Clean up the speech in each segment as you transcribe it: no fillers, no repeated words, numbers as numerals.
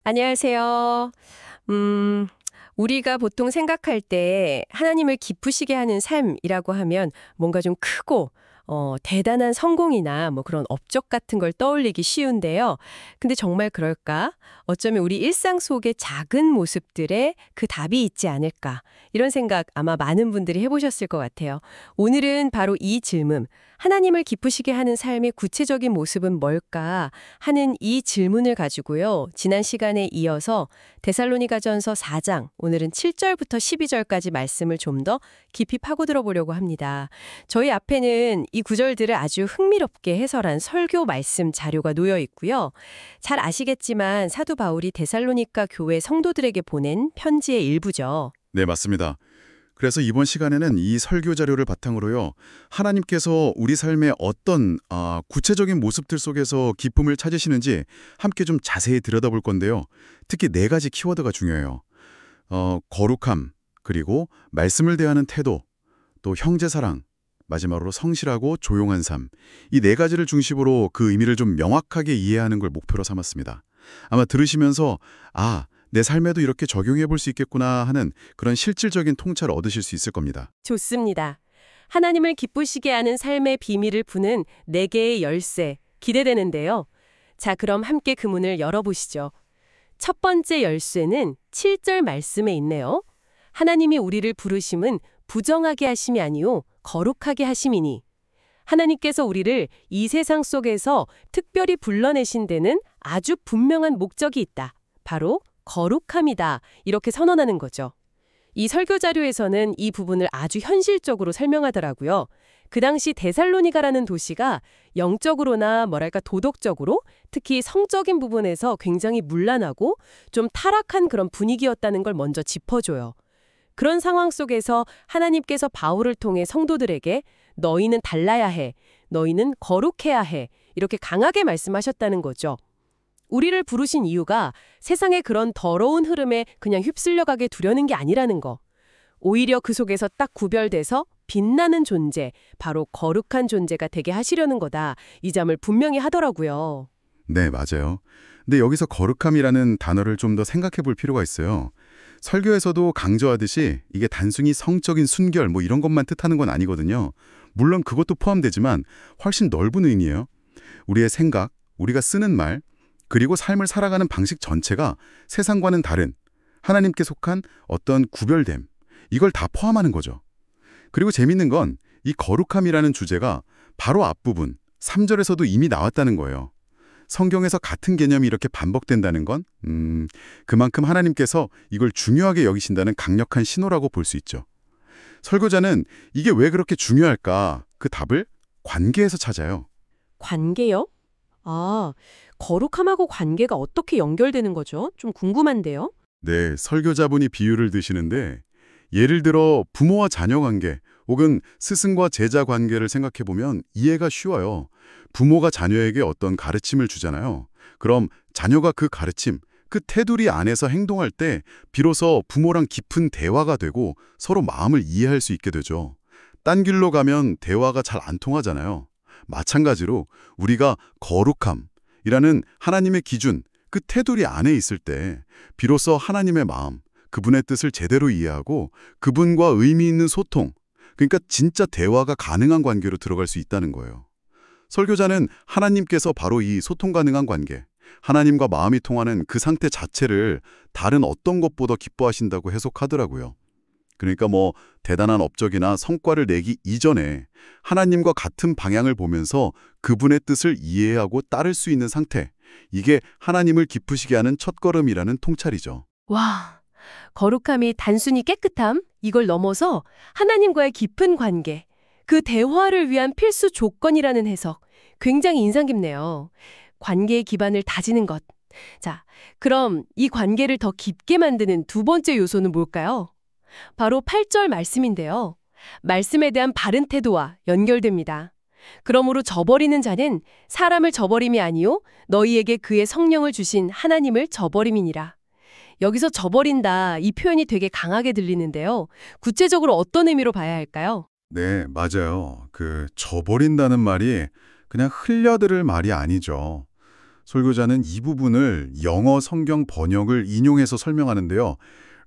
안녕하세요. 음, 우리가 보통 생각할 때 하나님을 기쁘시게 하는 삶이라고 하면 뭔가 좀 크고 대단한 성공이나 뭐 그런 업적 같은 걸 떠올리기 쉬운데요. 근데 정말 그럴까? 어쩌면 우리 일상 속의 작은 모습들에 그 답이 있지 않을까? 이런 생각 아마 많은 분들이 해보셨을 것 같아요. 오늘은 바로 이 질문, 하나님을 기쁘시게 하는 삶의 구체적인 모습은 뭘까? 하는 이 질문을 가지고요. 지난 시간에 이어서 데살로니가전서 4장, 오늘은 7절부터 12절까지 말씀을 좀 더 깊이 파고들어 보려고 합니다. 저희 앞에는 이 구절들을 아주 흥미롭게 해설한 설교 말씀 자료가 놓여 있고요. 잘 아시겠지만 사도 바울이 데살로니가 교회 성도들에게 보낸 편지의 일부죠. 네, 맞습니다. 그래서 이번 시간에는 이 설교 자료를 바탕으로요. 하나님께서 우리 삶의 어떤 구체적인 모습들 속에서 기쁨을 찾으시는지 함께 좀 자세히 들여다볼 건데요. 특히 네 가지 키워드가 중요해요. 거룩함, 그리고 말씀을 대하는 태도, 또 형제사랑, 마지막으로 성실하고 조용한 삶. 이 네 가지를 중심으로 그 의미를 좀 명확하게 이해하는 걸 목표로 삼았습니다. 아마 들으시면서 내 삶에도 이렇게 적용해 볼 수 있겠구나 하는 그런 실질적인 통찰을 얻으실 수 있을 겁니다. 좋습니다. 하나님을 기쁘시게 하는 삶의 비밀을 푸는 네 개의 열쇠, 기대되는데요. 자, 그럼 함께 그 문을 열어보시죠. 첫 번째 열쇠는 7절 말씀에 있네요. 하나님이 우리를 부르심은 부정하게 하심이 아니요 거룩하게 하심이니. 하나님께서 우리를 이 세상 속에서 특별히 불러내신 데는 아주 분명한 목적이 있다. 바로 거룩함이다. 이렇게 선언하는 거죠. 이 설교 자료에서는 이 부분을 아주 현실적으로 설명하더라고요. 그 당시 데살로니가라는 도시가 영적으로나 뭐랄까 도덕적으로 특히 성적인 부분에서 굉장히 문란하고 좀 타락한 그런 분위기였다는 걸 먼저 짚어줘요. 그런 상황 속에서 하나님께서 바울을 통해 성도들에게 너희는 달라야 해, 너희는 거룩해야 해 이렇게 강하게 말씀하셨다는 거죠. 우리를 부르신 이유가 세상의 그런 더러운 흐름에 그냥 휩쓸려가게 두려는 게 아니라는 거. 오히려 그 속에서 딱 구별돼서 빛나는 존재, 바로 거룩한 존재가 되게 하시려는 거다. 이 점을 분명히 하더라고요. 네, 맞아요. 근데 여기서 거룩함이라는 단어를 좀 더 생각해 볼 필요가 있어요. 설교에서도 강조하듯이 이게 단순히 성적인 순결 뭐 이런 것만 뜻하는 건 아니거든요. 물론 그것도 포함되지만 훨씬 넓은 의미예요. 우리의 생각, 우리가 쓰는 말, 그리고 삶을 살아가는 방식 전체가 세상과는 다른 하나님께 속한 어떤 구별됨, 이걸 다 포함하는 거죠. 그리고 재밌는 건 이 거룩함이라는 주제가 바로 앞부분 3절에서도 이미 나왔다는 거예요. 성경에서 같은 개념이 이렇게 반복된다는 건 그만큼 하나님께서 이걸 중요하게 여기신다는 강력한 신호라고 볼 수 있죠. 설교자는 이게 왜 그렇게 중요할까? 그 답을 관계에서 찾아요. 관계요? 아, 거룩함하고 관계가 어떻게 연결되는 거죠? 좀 궁금한데요. 네, 설교자분이 비유를 드시는데 예를 들어 부모와 자녀 관계 혹은 스승과 제자 관계를 생각해 보면 이해가 쉬워요. 부모가 자녀에게 어떤 가르침을 주잖아요. 그럼 자녀가 그 가르침, 그 테두리 안에서 행동할 때 비로소 부모랑 깊은 대화가 되고 서로 마음을 이해할 수 있게 되죠. 딴 길로 가면 대화가 잘 안 통하잖아요. 마찬가지로 우리가 거룩함이라는 하나님의 기준, 그 테두리 안에 있을 때 비로소 하나님의 마음, 그분의 뜻을 제대로 이해하고 그분과 의미 있는 소통, 그러니까 진짜 대화가 가능한 관계로 들어갈 수 있다는 거예요. 설교자는 하나님께서 바로 이 소통 가능한 관계, 하나님과 마음이 통하는 그 상태 자체를 다른 어떤 것보다 기뻐하신다고 해석하더라고요. 그러니까 뭐 대단한 업적이나 성과를 내기 이전에 하나님과 같은 방향을 보면서 그분의 뜻을 이해하고 따를 수 있는 상태, 이게 하나님을 기쁘시게 하는 첫걸음이라는 통찰이죠. 와, 거룩함이 단순히 깨끗함? 이걸 넘어서 하나님과의 깊은 관계, 그 대화를 위한 필수 조건이라는 해석, 굉장히 인상 깊네요. 관계의 기반을 다지는 것. 자, 그럼 이 관계를 더 깊게 만드는 두 번째 요소는 뭘까요? 바로 8절 말씀인데요. 말씀에 대한 바른 태도와 연결됩니다. 그러므로 저버리는 자는 사람을 저버림이 아니요 너희에게 그의 성령을 주신 하나님을 저버림이니라. 여기서 저버린다 이 표현이 되게 강하게 들리는데요. 구체적으로 어떤 의미로 봐야 할까요? 네, 맞아요. 저버린다는 말이 그냥 흘려들을 말이 아니죠. 설교자는 이 부분을 영어 성경 번역을 인용해서 설명하는데요.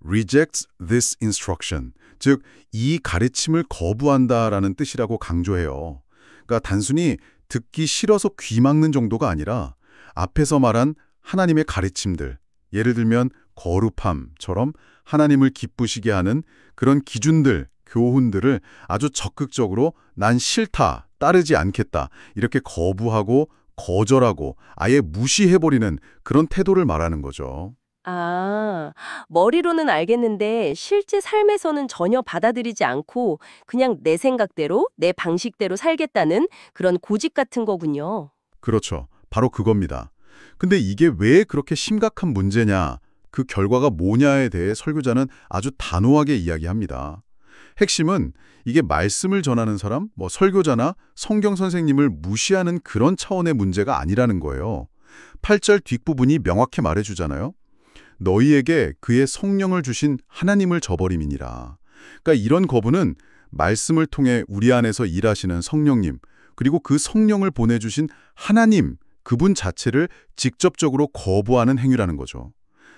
rejects this instruction, 즉 이 가르침을 거부한다라는 뜻이라고 강조해요. 그러니까 단순히 듣기 싫어서 귀 막는 정도가 아니라 앞에서 말한 하나님의 가르침들, 예를 들면 거룩함처럼 하나님을 기쁘시게 하는 그런 기준들, 교훈들을 아주 적극적으로 난 싫다, 따르지 않겠다 이렇게 거부하고 거절하고 아예 무시해버리는 그런 태도를 말하는 거죠. 아, 머리로는 알겠는데 실제 삶에서는 전혀 받아들이지 않고 그냥 내 생각대로, 내 방식대로 살겠다는 그런 고집 같은 거군요. 그렇죠. 바로 그겁니다. 근데 이게 왜 그렇게 심각한 문제냐, 그 결과가 뭐냐에 대해 설교자는 아주 단호하게 이야기합니다. 핵심은 이게 말씀을 전하는 사람, 설교자나 성경 선생님을 무시하는 그런 차원의 문제가 아니라는 거예요. 8절 뒷부분이 명확히 말해주잖아요. 너희에게 그의 성령을 주신 하나님을 저버림이니라. 그러니까 이런 거부는 말씀을 통해 우리 안에서 일하시는 성령님, 그리고 그 성령을 보내주신 하나님, 그분 자체를 직접적으로 거부하는 행위라는 거죠.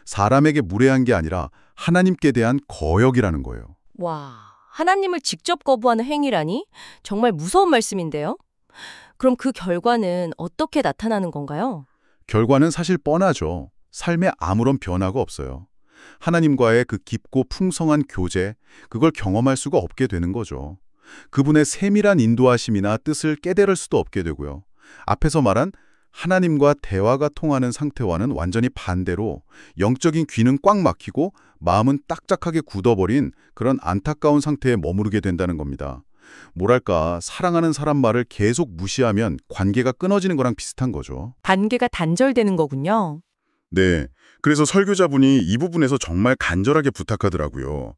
사람에게 무례한 게 아니라 하나님께 대한 거역이라는 거예요. 와, 하나님을 직접 거부하는 행위라니? 정말 무서운 말씀인데요? 그럼 그 결과는 어떻게 나타나는 건가요? 결과는 사실 뻔하죠. 삶에 아무런 변화가 없어요. 하나님과의 그 깊고 풍성한 교제, 그걸 경험할 수가 없게 되는 거죠. 그분의 세밀한 인도하심이나 뜻을 깨달을 수도 없게 되고요. 앞에서 말한 하나님과 대화가 통하는 상태와는 완전히 반대로 영적인 귀는 꽉 막히고 마음은 딱딱하게 굳어버린 그런 안타까운 상태에 머무르게 된다는 겁니다. 뭐랄까, 사랑하는 사람 말을 계속 무시하면 관계가 끊어지는 거랑 비슷한 거죠. 관계가 단절되는 거군요. 네, 그래서 설교자분이 이 부분에서 정말 간절하게 부탁하더라고요.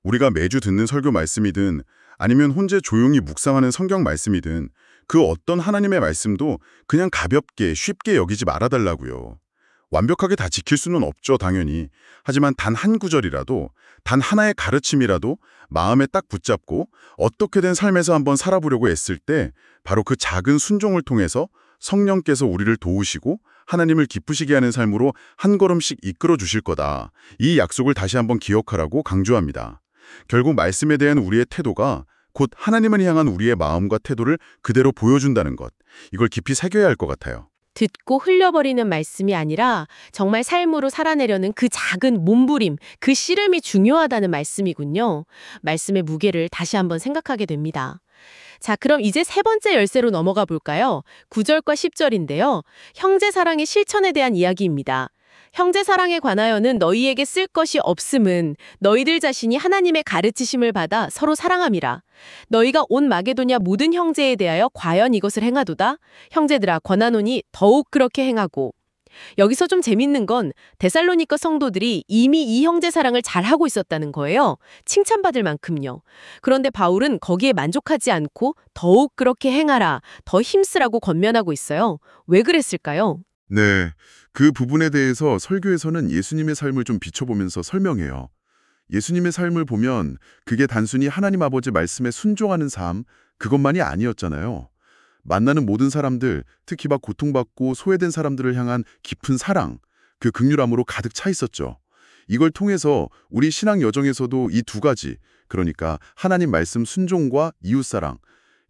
우리가 매주 듣는 설교 말씀이든 아니면 혼자 조용히 묵상하는 성경 말씀이든 그 어떤 하나님의 말씀도 그냥 가볍게 쉽게 여기지 말아달라고요. 완벽하게 다 지킬 수는 없죠, 당연히. 하지만 단 한 구절이라도, 단 하나의 가르침이라도 마음에 딱 붙잡고 어떻게든 삶에서 한번 살아보려고 애쓸 때 바로 그 작은 순종을 통해서 성령께서 우리를 도우시고 하나님을 기쁘시게 하는 삶으로 한 걸음씩 이끌어 주실 거다. 이 약속을 다시 한번 기억하라고 강조합니다. 결국 말씀에 대한 우리의 태도가 곧 하나님을 향한 우리의 마음과 태도를 그대로 보여준다는 것. 이걸 깊이 새겨야 할 것 같아요. 듣고 흘려버리는 말씀이 아니라 정말 삶으로 살아내려는 그 작은 몸부림, 그 씨름이 중요하다는 말씀이군요. 말씀의 무게를 다시 한번 생각하게 됩니다. 자, 그럼 이제 세 번째 열쇠로 넘어가 볼까요? 9절과 10절인데요. 형제 사랑의 실천에 대한 이야기입니다. 형제 사랑에 관하여는 너희에게 쓸 것이 없음은 너희들 자신이 하나님의 가르치심을 받아 서로 사랑함이라. 너희가 온 마게도냐 모든 형제에 대하여 과연 이것을 행하도다. 형제들아 권하노니 더욱 그렇게 행하고. 여기서 좀 재밌는 건 데살로니가 성도들이 이미 이 형제 사랑을 잘하고 있었다는 거예요. 칭찬받을 만큼요. 그런데 바울은 거기에 만족하지 않고 더욱 그렇게 행하라, 더 힘쓰라고 권면하고 있어요. 왜 그랬을까요? 네, 그 부분에 대해서 설교에서는 예수님의 삶을 좀 비춰보면서 설명해요. 예수님의 삶을 보면 그게 단순히 하나님 아버지 말씀에 순종하는 삶, 그것만이 아니었잖아요. 만나는 모든 사람들, 특히 막 고통받고 소외된 사람들을 향한 깊은 사랑, 그 긍휼함으로 가득 차 있었죠. 이걸 통해서 우리 신앙 여정에서도 이 두 가지, 그러니까 하나님 말씀 순종과 이웃사랑,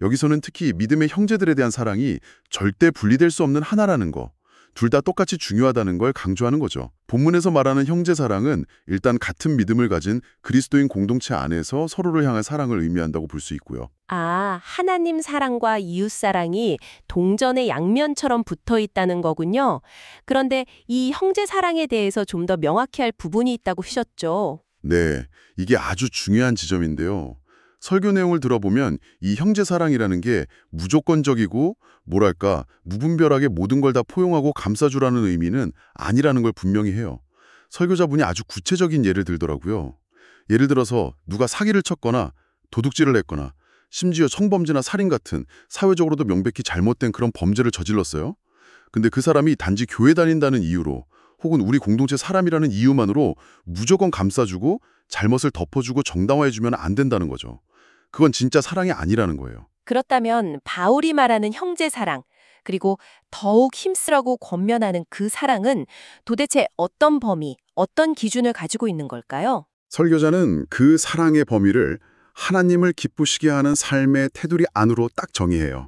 여기서는 특히 믿음의 형제들에 대한 사랑이 절대 분리될 수 없는 하나라는 거, 둘 다 똑같이 중요하다는 걸 강조하는 거죠. 본문에서 말하는 형제 사랑은 일단 같은 믿음을 가진 그리스도인 공동체 안에서 서로를 향한 사랑을 의미한다고 볼 수 있고요. 아, 하나님 사랑과 이웃 사랑이 동전의 양면처럼 붙어 있다는 거군요. 그런데 이 형제 사랑에 대해서 좀 더 명확히 할 부분이 있다고 하셨죠. 네, 이게 아주 중요한 지점인데요. 설교 내용을 들어보면 이 형제 사랑이라는 게 무조건적이고 뭐랄까 무분별하게 모든 걸 다 포용하고 감싸주라는 의미는 아니라는 걸 분명히 해요. 설교자분이 아주 구체적인 예를 들더라고요. 예를 들어서 누가 사기를 쳤거나 도둑질을 했거나 심지어 성범죄나 살인 같은 사회적으로도 명백히 잘못된 그런 범죄를 저질렀어요. 근데 그 사람이 단지 교회 다닌다는 이유로 혹은 우리 공동체 사람이라는 이유만으로 무조건 감싸주고 잘못을 덮어주고 정당화해주면 안 된다는 거죠. 그건 진짜 사랑이 아니라는 거예요. 그렇다면 바울이 말하는 형제 사랑, 그리고 더욱 힘쓰라고 권면하는 그 사랑은 도대체 어떤 범위, 어떤 기준을 가지고 있는 걸까요? 설교자는 그 사랑의 범위를 하나님을 기쁘시게 하는 삶의 테두리 안으로 딱 정의해요.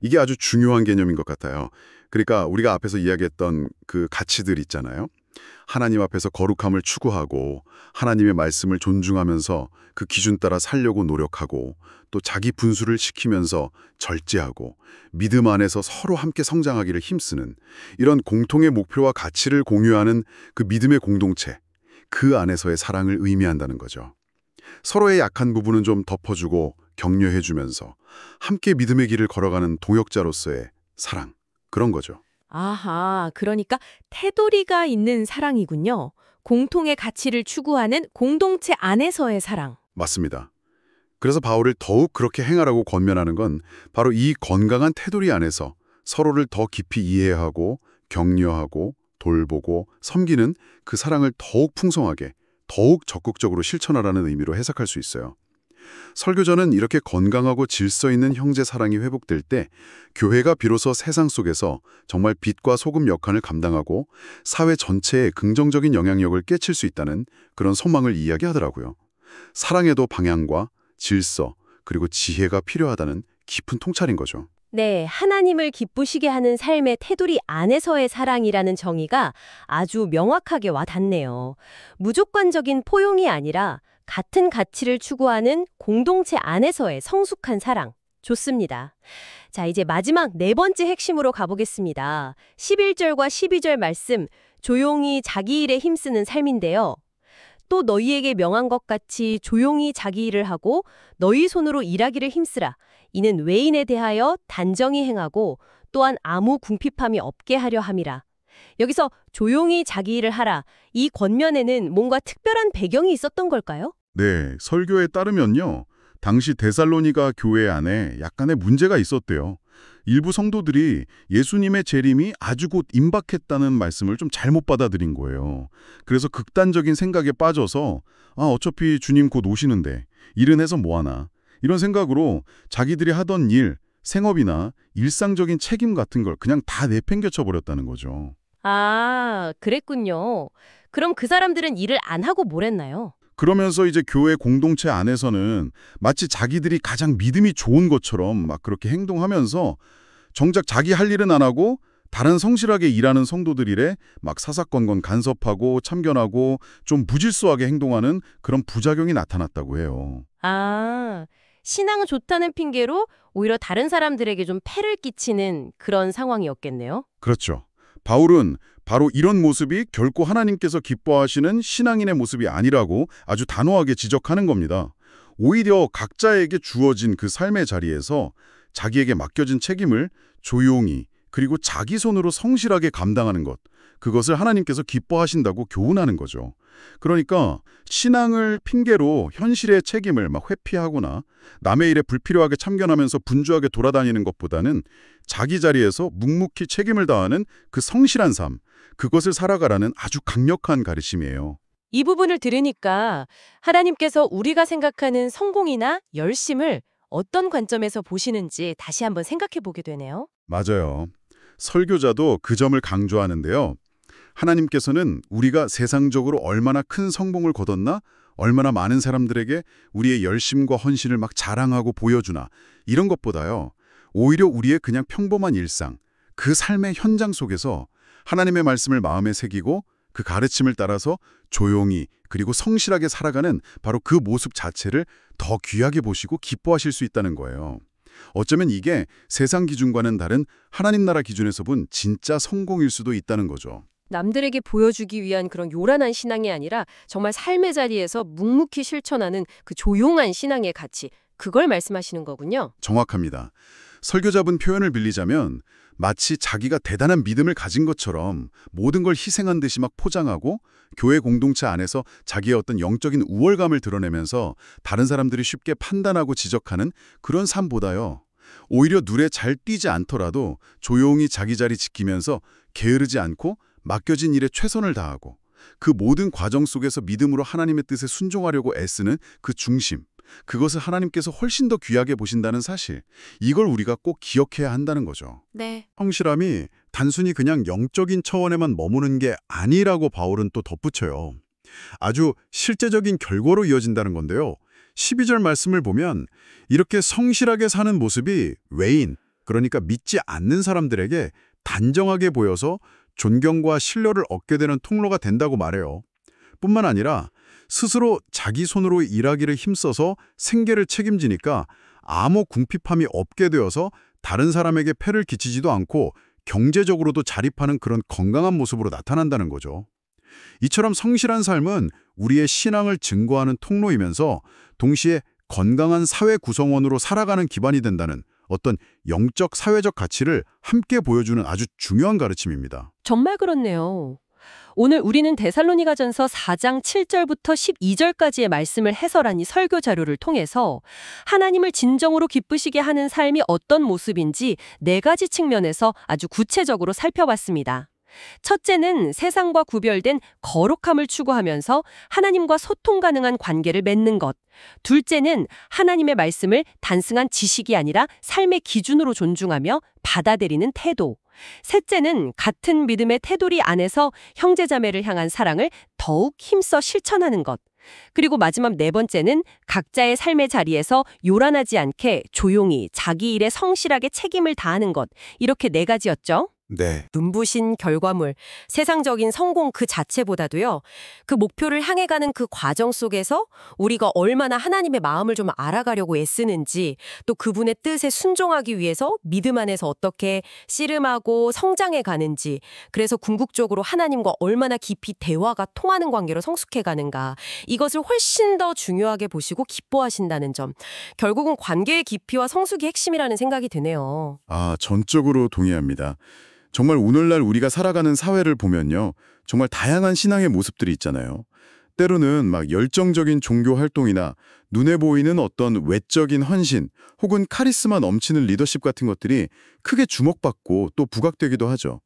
이게 아주 중요한 개념인 것 같아요. 그러니까 우리가 앞에서 이야기했던 그 가치들 있잖아요. 하나님 앞에서 거룩함을 추구하고 하나님의 말씀을 존중하면서 그 기준 따라 살려고 노력하고 또 자기 분수를 시키면서 절제하고 믿음 안에서 서로 함께 성장하기를 힘쓰는 이런 공통의 목표와 가치를 공유하는 그 믿음의 공동체, 그 안에서의 사랑을 의미한다는 거죠. 서로의 약한 부분은 좀 덮어주고 격려해주면서 함께 믿음의 길을 걸어가는 동역자로서의 사랑, 그런 거죠. 아하, 그러니까 테두리가 있는 사랑이군요. 공통의 가치를 추구하는 공동체 안에서의 사랑. 맞습니다. 그래서 바울을 더욱 그렇게 행하라고 권면하는 건 바로 이 건강한 테두리 안에서 서로를 더 깊이 이해하고 격려하고 돌보고 섬기는 그 사랑을 더욱 풍성하게, 더욱 적극적으로 실천하라는 의미로 해석할 수 있어요. 설교자는 이렇게 건강하고 질서 있는 형제 사랑이 회복될 때 교회가 비로소 세상 속에서 정말 빛과 소금 역할을 감당하고 사회 전체에 긍정적인 영향력을 끼칠 수 있다는 그런 소망을 이야기하더라고요. 사랑에도 방향과 질서 그리고 지혜가 필요하다는 깊은 통찰인 거죠. 네, 하나님을 기쁘시게 하는 삶의 테두리 안에서의 사랑이라는 정의가 아주 명확하게 와 닿네요. 무조건적인 포용이 아니라 같은 가치를 추구하는 공동체 안에서의 성숙한 사랑. 좋습니다. 자, 이제 마지막 네 번째 핵심으로 가보겠습니다. 11절과 12절 말씀, 조용히 자기 일에 힘쓰는 삶인데요. 또 너희에게 명한 것 같이 조용히 자기 일을 하고 너희 손으로 일하기를 힘쓰라. 이는 외인에 대하여 단정히 행하고 또한 아무 궁핍함이 없게 하려 함이라. 여기서 조용히 자기 일을 하라. 이 권면에는 뭔가 특별한 배경이 있었던 걸까요? 네, 설교에 따르면요. 당시 데살로니가 교회 안에 약간의 문제가 있었대요. 일부 성도들이 예수님의 재림이 아주 곧 임박했다는 말씀을 좀 잘못 받아들인 거예요. 그래서 극단적인 생각에 빠져서 어차피 주님 곧 오시는데 일은 해서 뭐하나 이런 생각으로 자기들이 하던 일, 생업이나 일상적인 책임 같은 걸 그냥 다 내팽개쳐 버렸다는 거죠. 아, 그랬군요. 그럼 그 사람들은 일을 안 하고 뭘 했나요? 그러면서 이제 교회 공동체 안에서는 마치 자기들이 가장 믿음이 좋은 것처럼 막 그렇게 행동하면서 정작 자기 할 일은 안 하고 다른 성실하게 일하는 성도들 일에 막 사사건건 간섭하고 참견하고 좀 무질서하게 행동하는 그런 부작용이 나타났다고 해요. 아, 신앙 좋다는 핑계로 오히려 다른 사람들에게 좀 폐를 끼치는 그런 상황이었겠네요. 그렇죠. 바울은 바로 이런 모습이 결코 하나님께서 기뻐하시는 신앙인의 모습이 아니라고 아주 단호하게 지적하는 겁니다. 오히려 각자에게 주어진 그 삶의 자리에서 자기에게 맡겨진 책임을 조용히 그리고 자기 손으로 성실하게 감당하는 것, 그것을 하나님께서 기뻐하신다고 교훈하는 거죠. 그러니까 신앙을 핑계로 현실의 책임을 막 회피하거나 남의 일에 불필요하게 참견하면서 분주하게 돌아다니는 것보다는 자기 자리에서 묵묵히 책임을 다하는 그 성실한 삶, 그것을 살아가라는 아주 강력한 가르침이에요. 이 부분을 들으니까 하나님께서 우리가 생각하는 성공이나 열심을 어떤 관점에서 보시는지 다시 한번 생각해 보게 되네요. 맞아요. 설교자도 그 점을 강조하는데요. 하나님께서는 우리가 세상적으로 얼마나 큰 성공을 거뒀나, 얼마나 많은 사람들에게 우리의 열심과 헌신을 막 자랑하고 보여주나 이런 것보다요. 오히려 우리의 그냥 평범한 일상, 그 삶의 현장 속에서 하나님의 말씀을 마음에 새기고 그 가르침을 따라서 조용히 그리고 성실하게 살아가는 바로 그 모습 자체를 더 귀하게 보시고 기뻐하실 수 있다는 거예요. 어쩌면 이게 세상 기준과는 다른 하나님 나라 기준에서 본 진짜 성공일 수도 있다는 거죠. 남들에게 보여주기 위한 그런 요란한 신앙이 아니라 정말 삶의 자리에서 묵묵히 실천하는 그 조용한 신앙의 가치, 그걸 말씀하시는 거군요. 정확합니다. 설교자분 표현을 빌리자면 마치 자기가 대단한 믿음을 가진 것처럼 모든 걸 희생한 듯이 막 포장하고 교회 공동체 안에서 자기의 어떤 영적인 우월감을 드러내면서 다른 사람들이 쉽게 판단하고 지적하는 그런 삶보다요. 오히려 눈에 잘 띄지 않더라도 조용히 자기 자리 지키면서 게으르지 않고 맡겨진 일에 최선을 다하고 그 모든 과정 속에서 믿음으로 하나님의 뜻에 순종하려고 애쓰는 그 중심, 그것을 하나님께서 훨씬 더 귀하게 보신다는 사실, 이걸 우리가 꼭 기억해야 한다는 거죠. 네. 성실함이 단순히 그냥 영적인 차원에만 머무는 게 아니라고 바울은 또 덧붙여요. 아주 실제적인 결과로 이어진다는 건데요. 12절 말씀을 보면 이렇게 성실하게 사는 모습이 외인, 그러니까 믿지 않는 사람들에게 단정하게 보여서 존경과 신뢰를 얻게 되는 통로가 된다고 말해요. 뿐만 아니라 스스로 자기 손으로 일하기를 힘써서 생계를 책임지니까 아무 궁핍함이 없게 되어서 다른 사람에게 폐를 끼치지도 않고 경제적으로도 자립하는 그런 건강한 모습으로 나타난다는 거죠. 이처럼 성실한 삶은 우리의 신앙을 증거하는 통로이면서 동시에 건강한 사회 구성원으로 살아가는 기반이 된다는 어떤 영적 사회적 가치를 함께 보여주는 아주 중요한 가르침입니다. 정말 그렇네요. 오늘 우리는 데살로니가전서 4장 7절부터 12절까지의 말씀을 해설한 이 설교 자료를 통해서 하나님을 진정으로 기쁘시게 하는 삶이 어떤 모습인지 4가지 측면에서 아주 구체적으로 살펴봤습니다. 첫째는 세상과 구별된 거룩함을 추구하면서 하나님과 소통 가능한 관계를 맺는 것. 둘째는 하나님의 말씀을 단순한 지식이 아니라 삶의 기준으로 존중하며 받아들이는 태도. 셋째는 같은 믿음의 테두리 안에서 형제자매를 향한 사랑을 더욱 힘써 실천하는 것. 그리고 마지막 4번째는 각자의 삶의 자리에서 요란하지 않게 조용히 자기 일에 성실하게 책임을 다하는 것. 이렇게 4가지였죠. 네. 눈부신 결과물, 세상적인 성공 그 자체보다도요, 그 목표를 향해 가는 그 과정 속에서 우리가 얼마나 하나님의 마음을 좀 알아가려고 애쓰는지, 또 그분의 뜻에 순종하기 위해서 믿음 안에서 어떻게 씨름하고 성장해 가는지, 그래서 궁극적으로 하나님과 얼마나 깊이 대화가 통하는 관계로 성숙해 가는가, 이것을 훨씬 더 중요하게 보시고 기뻐하신다는 점, 결국은 관계의 깊이와 성숙이 핵심이라는 생각이 드네요. 전적으로 동의합니다. 정말 오늘날 우리가 살아가는 사회를 보면요. 정말 다양한 신앙의 모습들이 있잖아요. 때로는 막 열정적인 종교 활동이나 눈에 보이는 어떤 외적인 헌신 혹은 카리스마 넘치는 리더십 같은 것들이 크게 주목받고 또 부각되기도 하죠.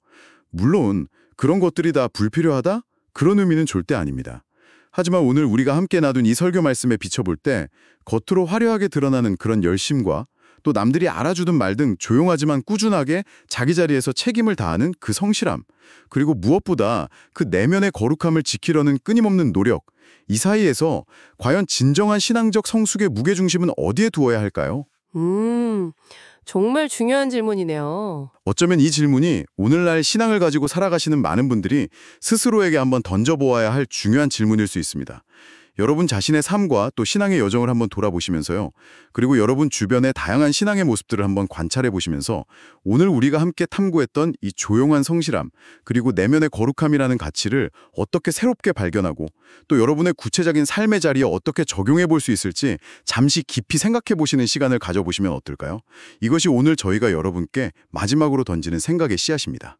물론 그런 것들이 다 불필요하다? 그런 의미는 절대 아닙니다. 하지만 오늘 우리가 함께 나눈 이 설교 말씀에 비춰볼 때 겉으로 화려하게 드러나는 그런 열심과 또 남들이 알아주든 말든 조용하지만 꾸준하게 자기 자리에서 책임을 다하는 그 성실함, 그리고 무엇보다 그 내면의 거룩함을 지키려는 끊임없는 노력, 이 사이에서 과연 진정한 신앙적 성숙의 무게중심은 어디에 두어야 할까요? 정말 중요한 질문이네요. 어쩌면 이 질문이 오늘날 신앙을 가지고 살아가시는 많은 분들이 스스로에게 한번 던져보아야 할 중요한 질문일 수 있습니다. 여러분 자신의 삶과 또 신앙의 여정을 한번 돌아보시면서요. 그리고 여러분 주변의 다양한 신앙의 모습들을 한번 관찰해 보시면서 오늘 우리가 함께 탐구했던 이 조용한 성실함, 그리고 내면의 거룩함이라는 가치를 어떻게 새롭게 발견하고 또 여러분의 구체적인 삶의 자리에 어떻게 적용해 볼 수 있을지 잠시 깊이 생각해 보시는 시간을 가져보시면 어떨까요? 이것이 오늘 저희가 여러분께 마지막으로 던지는 생각의 씨앗입니다.